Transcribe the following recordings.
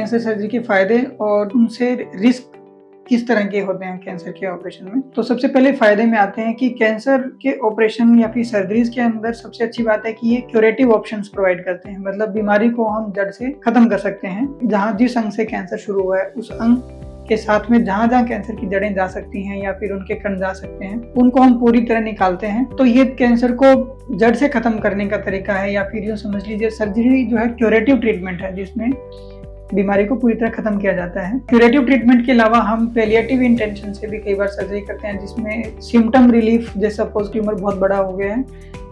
Cancer surgery के फायदे और उनसे रिस्क किस तरह के होते हैं कैंसर के ऑपरेशन में। तो सबसे पहले फायदे में आते हैं कि कैंसर के ऑपरेशन या फिर सर्जरीज के अंदर सबसे अच्छी बात है कि ये क्यूरेटिव ऑप्शंस प्रोवाइड करते हैं, मतलब बीमारी को हम जड़ से खत्म कर सकते हैं। जहां जिस अंग से कैंसर शुरू हुआ है उस अंग के साथ में जहां जहां कैंसर की जड़ें जा सकती हैं या फिर उनके कण जा सकते हैं, उनको हम पूरी तरह निकालते हैं। तो ये कैंसर को जड़ से खत्म करने का तरीका है, या फिर यूं समझ लीजिए सर्जरी जो है क्यूरेटिव ट्रीटमेंट है, जिसमें बीमारी को पूरी तरह खत्म किया जाता है। क्यूरेटिव ट्रीटमेंट के अलावा हम पैलिएटिव इंटेंशन से भी कई बार सर्जरी करते हैं, जिसमें सिम्टम रिलीफ, जैसे सपोज ट्यूमर बहुत बड़ा हो गया है,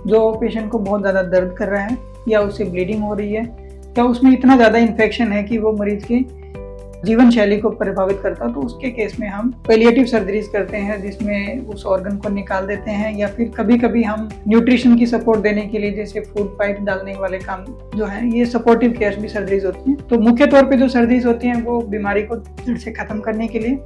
जो पेशेंट को बहुत ज़्यादा दर्द कर रहा है या उससे ब्लीडिंग हो रही है या उसमें इतना ज़्यादा इन्फेक्शन है कि वो मरीज की जीवन शैली को प्रभावित करता है, तो उसके केस में हम पैलिएटिव सर्जरीज करते हैं, जिसमें उस ऑर्गन को निकाल देते हैं। या फिर कभी कभी हम न्यूट्रिशन की सपोर्ट देने के लिए, जैसे फूड पाइप डालने वाले काम जो है, ये सपोर्टिव केयर भी सर्जरीज होती हैं। तो मुख्य तौर पे जो सर्जरीज होती हैं वो बीमारी को जड़ से खत्म करने के लिए,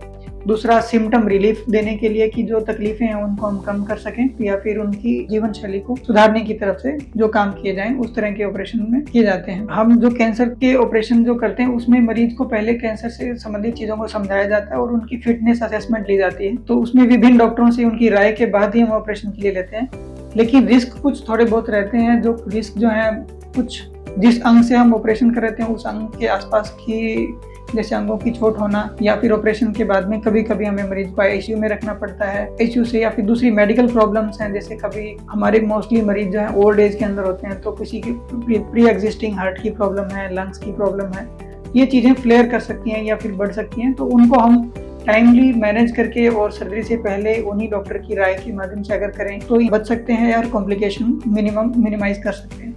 दूसरा सिम्टम रिलीफ देने के लिए कि जो तकलीफें हैं उनको हम कम कर सकें, या फिर उनकी जीवन शैली को सुधारने की तरफ से जो काम किए जाएं उस तरह के ऑपरेशन में किए जाते हैं। हम जो कैंसर के ऑपरेशन जो करते हैं उसमें मरीज को पहले कैंसर से संबंधित चीजों को समझाया जाता है और उनकी फिटनेस असेसमेंट ली जाती है। तो उसमें विभिन्न डॉक्टरों से उनकी राय के बाद ही हम ऑपरेशन के लिए लेते हैं। लेकिन रिस्क कुछ थोड़े बहुत रहते हैं, जो रिस्क जो है कुछ जिस अंग से हम ऑपरेशन कर रहे हैं उस अंग के आसपास की, जैसे अंगों की चोट होना, या फिर ऑपरेशन के बाद में कभी कभी हमें मरीज को आईसीयू में रखना पड़ता है। आईसीयू से या फिर दूसरी मेडिकल प्रॉब्लम्स हैं, जैसे कभी हमारे मोस्टली मरीज जो है ओल्ड एज के अंदर होते हैं, तो किसी की प्री एग्जिस्टिंग हार्ट की प्रॉब्लम है, लंग्स की प्रॉब्लम है, ये चीजें फ्लेयर कर सकती हैं या फिर बढ़ सकती हैं। तो उनको हम टाइमली मैनेज करके और सर्जरी से पहले उन्हीं डॉक्टर की राय के माध्यम से अगर करें तो बच सकते हैं और कॉम्प्लिकेशन मिनिमाइज कर सकते हैं।